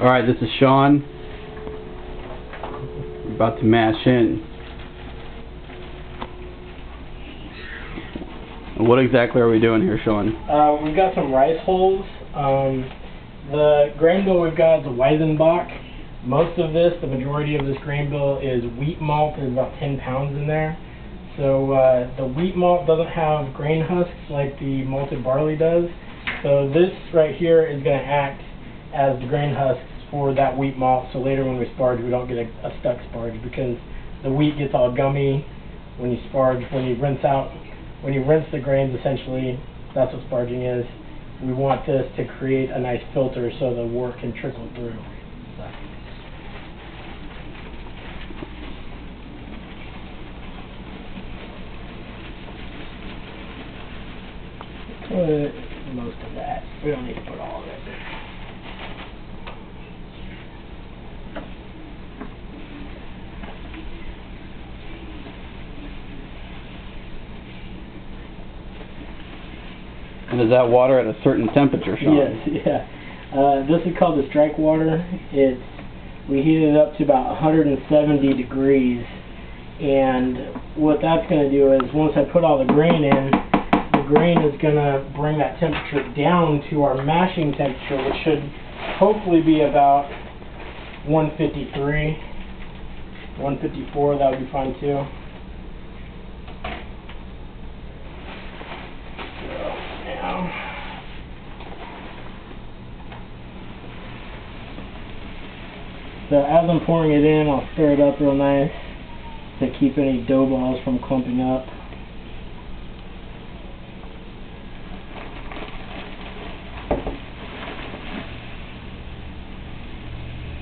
Alright, this is Sean. We're about to mash in. What exactly are we doing here, Sean? We've got some rice hulls. The grain bill we've got is a Wiezenbock. Most of this, the majority of this grain bill is wheat malt. There's about 10 pounds in there. So the wheat malt doesn't have grain husks like the malted barley does. So this right here is going to act as the grain husks for that wheat malt. So later when we sparge, we don't get a stuck sparge, because the wheat gets all gummy when you sparge. When you rinse the grains, essentially, that's what sparging is. We want this to create a nice filter so the wort can trickle through. Put most of that. We don't need to put all of it. And is that water at a certain temperature, Sean? Yes, yeah. This is called the strike water. We heat it up to about 170 degrees, and what that's going to do is, once I put all the grain in, the grain is going to bring that temperature down to our mashing temperature, which should hopefully be about 153, 154. That would be fine too. So as I'm pouring it in, I'll stir it up real nice to keep any dough balls from clumping up.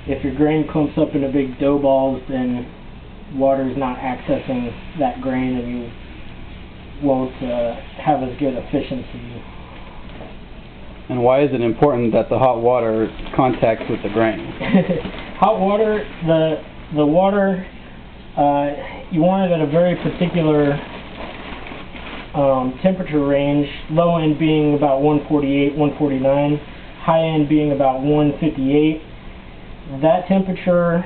If your grain clumps up into big dough balls, then water is not accessing that grain and you won't have as good efficiency. And why is it important that the hot water contacts with the grain? Hot water, the water, you want it at a very particular temperature range, low end being about 148, 149, high end being about 158. That temperature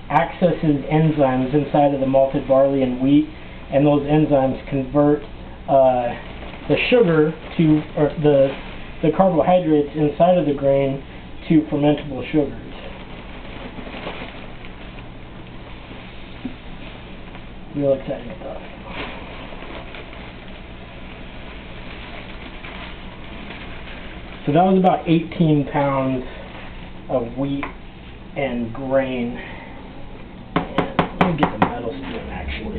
accesses enzymes inside of the malted barley and wheat, and those enzymes convert the sugar to, or the carbohydrates inside of the grain to fermentable sugars. Real exciting stuff. So that was about 18 pounds of wheat and grain. And let me get the metal spoon actually.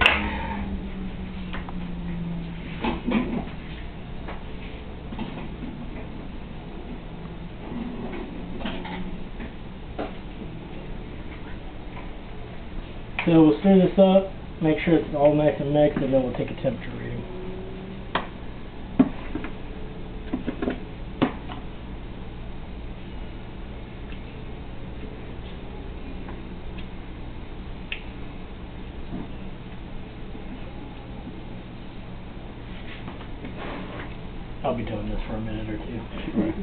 So we'll stir this up, make sure it's all nice and mixed, and then we'll take a temperature reading. I'll be doing this for a minute or two. Right.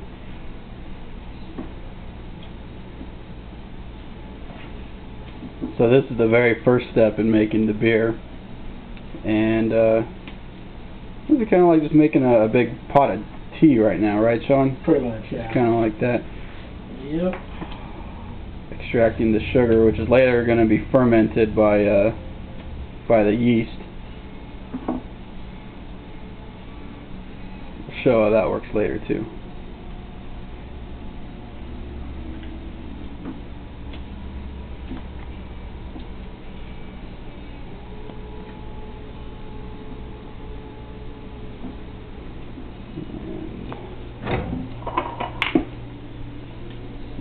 So this is the very first step in making the beer, and it's kind of like just making a big pot of tea right now, right, Sean? Pretty much, yeah. It's kind of like that. Yep. Extracting the sugar, which is later going to be fermented by the yeast. We'll show how that works later too.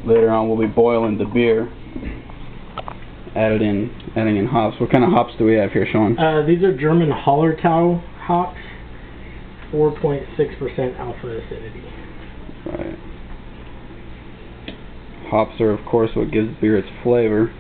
Later on we'll be boiling the beer, adding in hops. What kind of hops do we have here, Sean? These are German Hallertau hops, 4.6% alpha acidity. Right. Hops are, of course, what gives beer its flavor.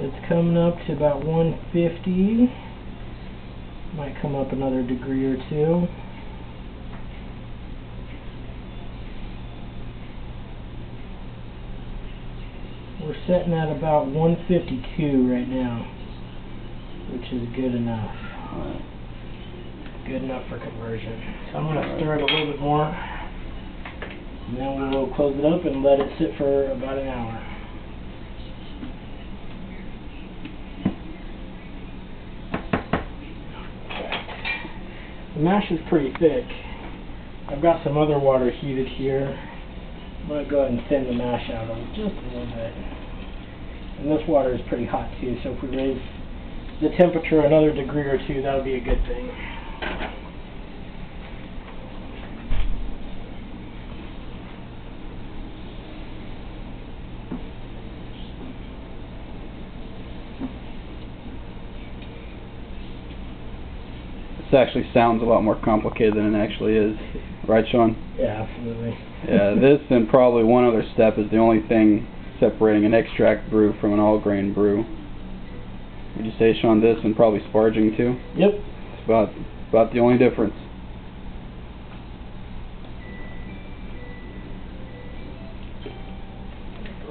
It's coming up to about 150. Might come up another degree or two. We're sitting at about 152 right now, which is good enough. Good enough for conversion. So I'm going to stir it a little bit more, and then we'll close it up and let it sit for about an hour. The mash is pretty thick. I've got some other water heated here. I'm going to go ahead and thin the mash out just a little bit. And this water is pretty hot too, so if we raise the temperature another degree or two, that would be a good thing. This actually sounds a lot more complicated than it actually is. Right, Sean? Yeah, absolutely. Yeah, this and probably one other step is the only thing separating an extract brew from an all-grain brew. Would you say, Sean, this and probably sparging too? Yep. It's about the only difference.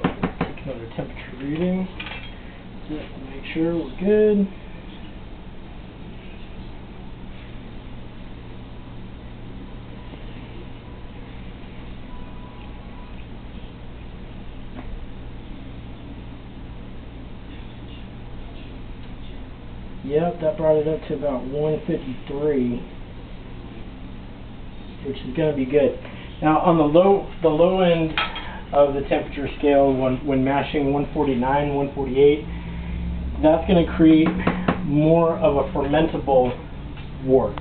Take another temperature reading just to make sure we're good. Yep, that brought it up to about 153, which is going to be good. Now, on the low end of the temperature scale, when mashing 149, 148, that's going to create more of a fermentable wort.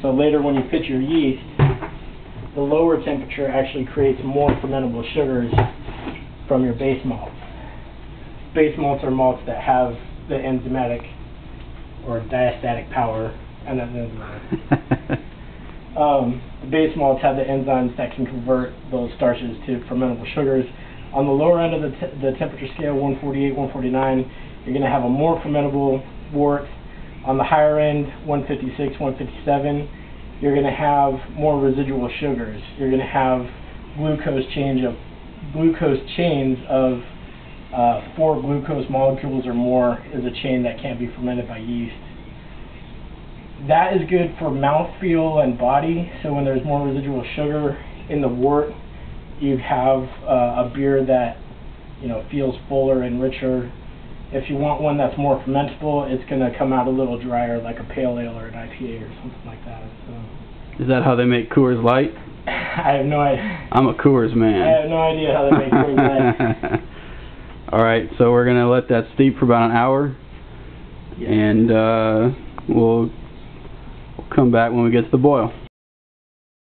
So later, when you pitch your yeast, the lower temperature actually creates more fermentable sugars from your base malts. Base malts are malts that have the enzymatic or diastatic power, and then the base malts have the enzymes that can convert those starches to fermentable sugars. On the lower end of the temperature scale, 148, 149, you're going to have a more fermentable wort. On the higher end, 156, 157, you're going to have more residual sugars. You're going to have glucose chains of 4 glucose molecules or more is a chain that can't be fermented by yeast. That is good for mouthfeel and body, so when there's more residual sugar in the wort, you have a beer that, you know, feels fuller and richer. If you want one that's more fermentable, it's going to come out a little drier, like a pale ale or an IPA or something like that. So. Is that how they make Coors Light? I have no idea. I'm a Coors man. I have no idea how they make Coors Light. Alright, so we're going to let that steep for about an hour, and we'll come back when we get to the boil.